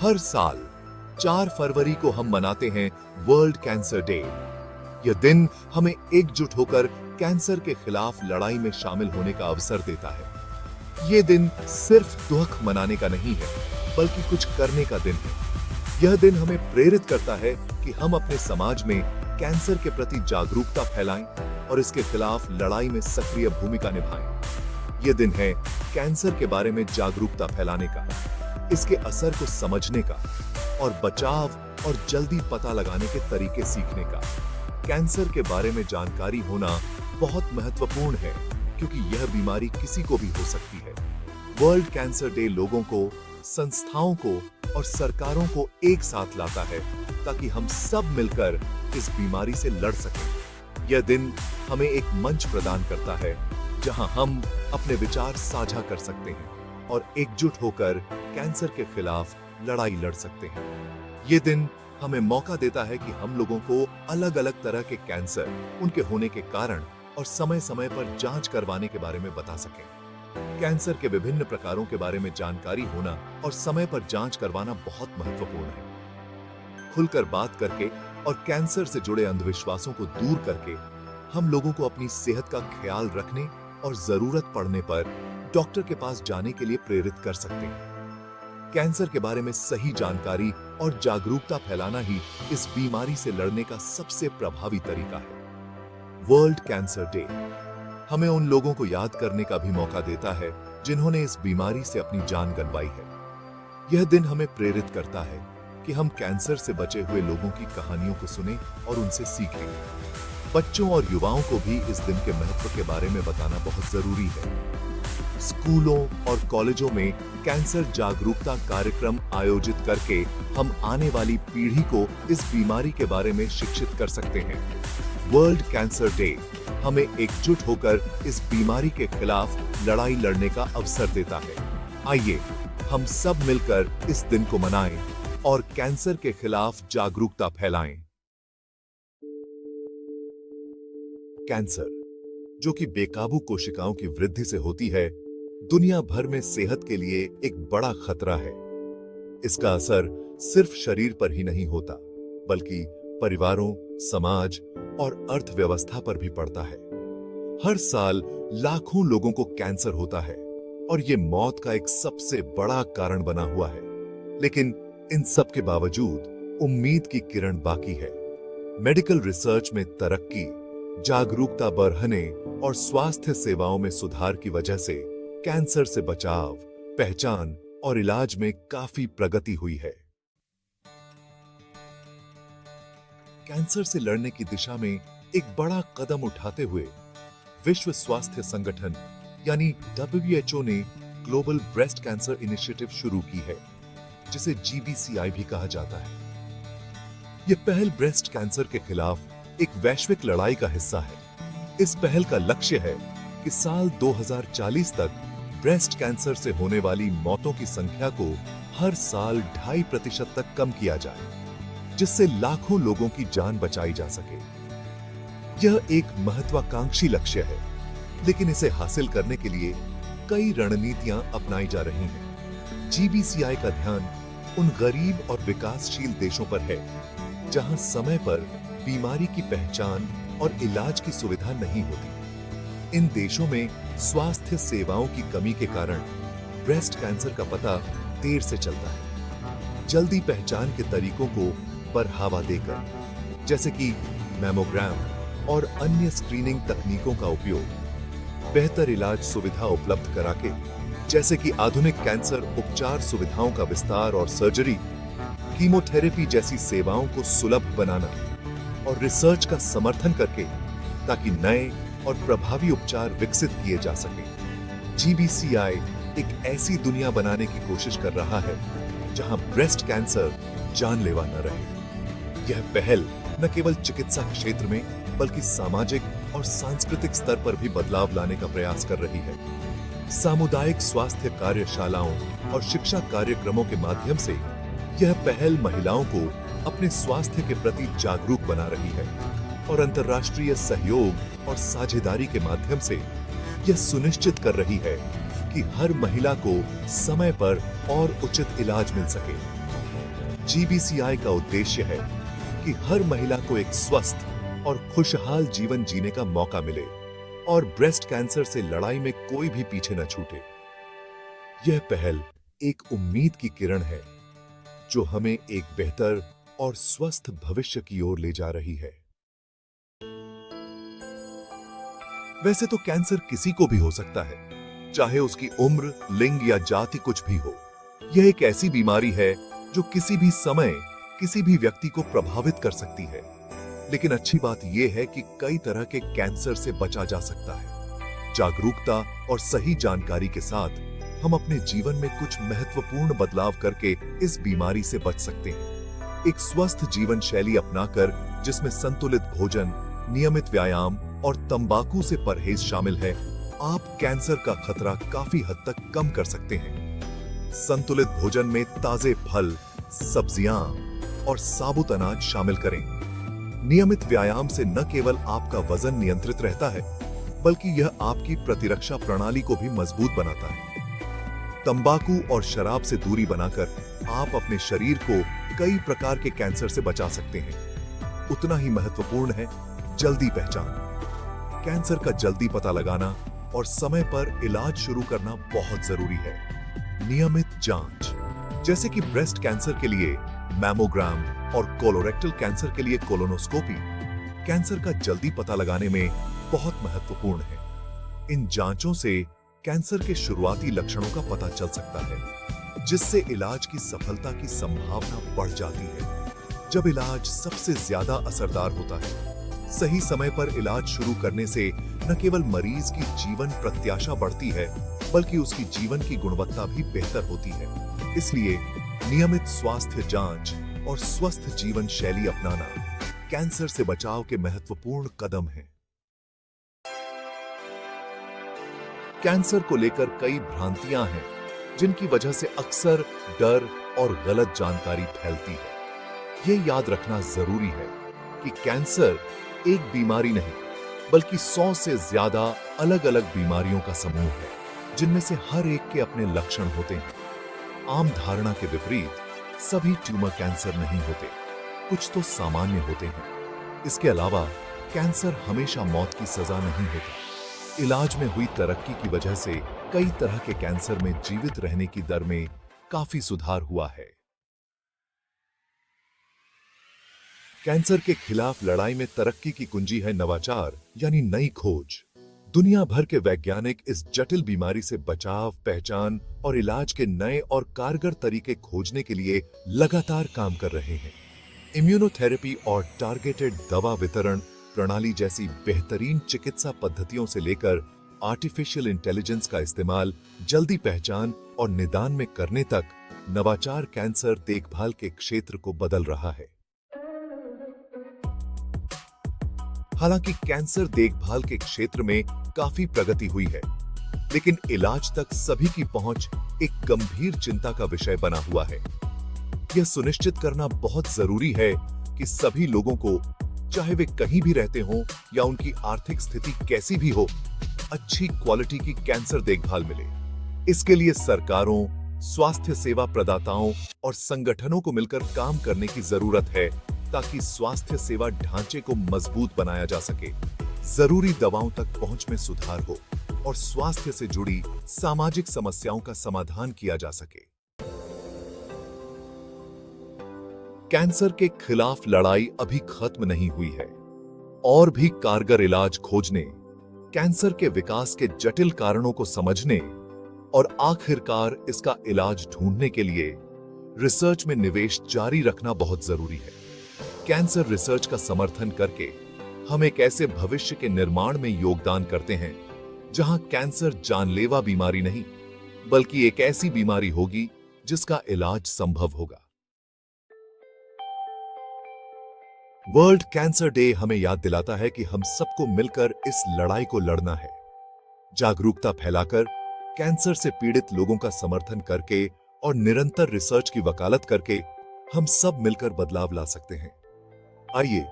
हर साल 4 फरवरी को हम मनाते हैं वर्ल्ड कैंसर डे। यह दिन हमें एकजुट होकर कैंसर के खिलाफ लड़ाई में शामिल होने का अवसर देता है। ये दिन सिर्फ दुख मनाने का नहीं है, बल्कि कुछ करने का दिन है। यह दिन हमें प्रेरित करता है कि हम अपने समाज में कैंसर के प्रति जागरूकता फैलाएं और इसके खिलाफ लड़ाई में सक्रिय भूमिका निभाएं। यह दिन है कैंसर के बारे में जागरूकता फैलाने का, इसके असर को समझने का और बचाव और जल्दी पता लगाने के तरीके सीखने का। कैंसर के बारे में जानकारी होना बहुत महत्वपूर्ण है, क्योंकि यह बीमारी किसी को भी हो सकती है। वर्ल्ड कैंसर डे लोगों को, संस्थाओं को और सरकारों को एक साथ लाता है ताकि हम सब मिलकर इस बीमारी से लड़ सकें। यह दिन हमें एक मंच प्रदान करता है जहां हम अपने विचार साझा कर सकते हैं और एकजुट होकर कैंसर के खिलाफ लड़ाई लड़ सकते हैं। यह दिन हमें मौका देता है कि हम लोगों को अलग अलग तरह के कैंसर, उनके होने के कारण और समय समय पर जांच करवाने के बारे में बता सकें। कैंसर के विभिन्न प्रकारों के बारे में जानकारी होना और समय पर जांच करवाना बहुत महत्वपूर्ण है। खुलकर बात करके और कैंसर से जुड़े अंधविश्वासों को दूर करके हम लोगों को अपनी सेहत का ख्याल रखने और जरूरत पड़ने पर डॉक्टर के पास जाने के लिए प्रेरित कर सकते हैं। कैंसर के बारे में सही जानकारी और जागरूकता फैलाना ही इस बीमारी से लड़ने का सबसे प्रभावी तरीका है। वर्ल्ड कैंसर डे हमें उन लोगों को याद करने का भी मौका देता है जिन्होंने इस बीमारी से अपनी जान गंवाई है। यह दिन हमें प्रेरित करता है कि हम कैंसर से बचे हुए लोगों की कहानियों को सुनें और उनसे सीखें। बच्चों और युवाओं को भी इस दिन के महत्व के बारे में बताना बहुत जरूरी है। स्कूलों और कॉलेजों में कैंसर जागरूकता कार्यक्रम आयोजित करके हम आने वाली पीढ़ी को इस बीमारी के बारे में शिक्षित कर सकते हैं। वर्ल्ड कैंसर डे हमें एकजुट होकर इस बीमारी के खिलाफ लड़ाई लड़ने का अवसर देता है। आइए हम सब मिलकर इस दिन को मनाएं और कैंसर के खिलाफ जागरूकता फैलाएं। कैंसर, जो कि बेकाबू कोशिकाओं की वृद्धि से होती है, दुनिया भर में सेहत के लिए एक बड़ा खतरा है। इसका असर सिर्फ शरीर पर ही नहीं होता, बल्कि परिवारों, समाज और अर्थव्यवस्था पर भी पड़ता है। हर साल लाखों लोगों को कैंसर होता है और ये मौत का एक सबसे बड़ा कारण बना हुआ है। लेकिन इन सब के बावजूद उम्मीद की किरण बाकी है। मेडिकल रिसर्च में तरक्की, जागरूकता बढ़ने और स्वास्थ्य सेवाओं में सुधार की वजह से कैंसर से बचाव, पहचान और इलाज में काफी प्रगति हुई है। कैंसर से लड़ने की दिशा में एक बड़ा कदम उठाते हुए विश्व स्वास्थ्य संगठन यानी WHO ने ग्लोबल ब्रेस्ट कैंसर इनिशिएटिव शुरू की है, जिसे GBCI भी कहा जाता है। यह पहल ब्रेस्ट कैंसर के खिलाफ एक वैश्विक लड़ाई का हिस्सा है। इस पहल का लक्ष्य है कि साल 2040 तक ब्रेस्ट कैंसर से होने वाली मौतों की संख्या को हर साल 2.5% तक कम किया जाए, जिससे लाखों लोगों की जान बचाई जा सके। यह एक महत्वाकांक्षी लक्ष्य है, लेकिन इसे हासिल करने के लिए कई रणनीतियां अपनाई जा रही हैं। GBCI का ध्यान उन गरीब और विकासशील देशों पर है जहां समय पर बीमारी की पहचान और इलाज की सुविधा नहीं होती। इन देशों में स्वास्थ्य सेवाओं की कमी के कारण ब्रेस्ट कैंसर का पता देर से चलता है। जल्दी पहचान के तरीकों को बढ़ावा देकर, जैसे कि मैमोग्राम और अन्य स्क्रीनिंग तकनीकों का उपयोग, बेहतर इलाज सुविधा उपलब्ध कराके, जैसे कि आधुनिक कैंसर उपचार सुविधाओं का विस्तार और सर्जरी, कीमोथेरेपी जैसी सेवाओं को सुलभ बनाना और रिसर्च का समर्थन करके, ताकि नए और प्रभावी उपचार विकसित किए जा सके। GBCI एक ऐसी दुनिया बनाने की कोशिश कर रहा है जहां ब्रेस्ट कैंसर जानलेवा न रहे। यह पहल न केवल चिकित्सा क्षेत्र में, बल्कि सामाजिक और सांस्कृतिक स्तर पर भी बदलाव लाने का प्रयास कर रही है। सामुदायिक स्वास्थ्य कार्यशालाओं और शिक्षा कार्यक्रमों के माध्यम से यह पहल महिलाओं को अपने स्वास्थ्य के प्रति जागरूक बना रही है और अंतर्राष्ट्रीय सहयोग और साझेदारी के माध्यम से यह सुनिश्चित कर रही है कि हर महिला को समय पर और उचित इलाज मिल सके। GBCI का उद्देश्य है कि हर महिला को एक स्वस्थ और खुशहाल जीवन जीने का मौका मिले और ब्रेस्ट कैंसर से लड़ाई में कोई भी पीछे न छूटे। यह पहल एक उम्मीद की किरण है जो हमें एक बेहतर और स्वस्थ भविष्य की ओर ले जा रही है। वैसे तो कैंसर किसी को भी हो सकता है, चाहे उसकी उम्र, लिंग या जाति कुछ भी हो। यह एक ऐसी बीमारी है जो किसी भी समय किसी भी व्यक्ति को प्रभावित कर सकती है। लेकिन अच्छी बात यह है कि कई तरह के कैंसर से बचा जा सकता है। जागरूकता और सही जानकारी के साथ हम अपने जीवन में कुछ महत्वपूर्ण बदलाव करके इस बीमारी से बच सकते हैं। एक स्वस्थ जीवन शैली अपनाकर, जिसमें संतुलित भोजन, नियमित व्यायाम और तंबाकू से परहेज शामिल है, आप कैंसर का खतरा काफी हद तक कम कर सकते हैं। संतुलित भोजन में ताजे फल, सब्जियां और साबुत अनाज शामिल करें। नियमित व्यायाम से न केवल आपका वजन नियंत्रित रहता है, बल्कि यह आपकी प्रतिरक्षा प्रणाली को भी मजबूत बनाता है। तंबाकू और शराब से दूरी बनाकर आप अपने शरीर को कई प्रकार के कैंसर से बचा सकते हैं। उतना ही महत्वपूर्ण है जल्दी पहचान। कैंसर का जल्दी पता लगाना और समय पर इलाज शुरू करना बहुत जरूरी है। नियमित जांच, जैसे कि ब्रेस्ट कैंसर के लिए मैमोग्राम और कोलोरेक्टल कैंसर के लिए कोलोनोस्कोपी, कैंसर का जल्दी पता लगाने में बहुत महत्वपूर्ण है। इन जांचों से कैंसर के शुरुआती लक्षणों का पता चल सकता है, जिससे इलाज की सफलता की संभावना बढ़ जाती है। जब इलाज सबसे ज्यादा असरदार होता है, सही समय पर इलाज शुरू करने से न केवल मरीज की जीवन प्रत्याशा बढ़ती है, बल्कि उसकी जीवन की गुणवत्ता भी बेहतर होती है। इसलिए नियमित स्वास्थ्य जांच और स्वस्थ जीवन शैली अपनाना कैंसर से बचाव के महत्वपूर्ण कदम है। कैंसर को लेकर कई भ्रांतियां हैं, जिनकी वजह से अक्सर डर और गलत जानकारी फैलती है। यह याद रखना जरूरी है कि कैंसर एक बीमारी नहीं, बल्कि 100 से ज्यादा अलग अलग बीमारियों का समूह है, जिनमें से हर एक के अपने लक्षण होते हैं। आम धारणा के विपरीत सभी ट्यूमर कैंसर नहीं होते, कुछ तो सामान्य होते हैं। इसके अलावा कैंसर हमेशा मौत की सजा नहीं होता। इलाज में हुई तरक्की की वजह से कई तरह के कैंसर में जीवित रहने की दर में काफी सुधार हुआ है। कैंसर के खिलाफ लड़ाई में तरक्की की कुंजी है नवाचार, यानी नई खोज। दुनिया भर के वैज्ञानिक इस जटिल बीमारी से बचाव, पहचान और इलाज के नए और कारगर तरीके खोजने के लिए लगातार काम कर रहे हैं। इम्यूनोथेरेपी और टारगेटेड दवा वितरण प्रणाली जैसी बेहतरीन चिकित्सा पद्धतियों से लेकर आर्टिफिशियल इंटेलिजेंस का इस्तेमाल जल्दी पहचान और निदान में करने तक, नवाचार कैंसर देखभाल के क्षेत्र को बदल रहा है। हालांकि कैंसर देखभाल के क्षेत्र में काफी प्रगति हुई है, लेकिन इलाज तक सभी की पहुंच एक गंभीर चिंता का विषय बना हुआ है। यह सुनिश्चित करना बहुत जरूरी है कि सभी लोगों को, चाहे वे कहीं भी रहते हों या उनकी आर्थिक स्थिति कैसी भी हो, अच्छी क्वालिटी की कैंसर देखभाल मिले। इसके लिए सरकारों, स्वास्थ्य सेवा प्रदाताओं और संगठनों को मिलकर काम करने की जरूरत है, ताकि स्वास्थ्य सेवा ढांचे को मजबूत बनाया जा सके, जरूरी दवाओं तक पहुंच में सुधार हो और स्वास्थ्य से जुड़ी सामाजिक समस्याओं का समाधान किया जा सके। कैंसर के खिलाफ लड़ाई अभी खत्म नहीं हुई है। और भी कारगर इलाज खोजने, कैंसर के विकास के जटिल कारणों को समझने और आखिरकार इसका इलाज ढूंढने के लिए रिसर्च में निवेश जारी रखना बहुत जरूरी है। कैंसर रिसर्च का समर्थन करके हम एक ऐसे भविष्य के निर्माण में योगदान करते हैं जहां कैंसर जानलेवा बीमारी नहीं, बल्कि एक ऐसी बीमारी होगी जिसका इलाज संभव होगा। वर्ल्ड कैंसर डे हमें याद दिलाता है कि हम सबको मिलकर इस लड़ाई को लड़ना है। जागरूकता फैलाकर, कैंसर से पीड़ित लोगों का समर्थन करके और निरंतर रिसर्च की वकालत करके हम सब मिलकर बदलाव ला सकते हैं। आइए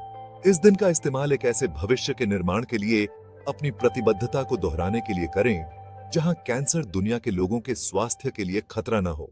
इस दिन का इस्तेमाल एक ऐसे भविष्य के निर्माण के लिए अपनी प्रतिबद्धता को दोहराने के लिए करें, जहां कैंसर दुनिया के लोगों के स्वास्थ्य के लिए खतरा न हो।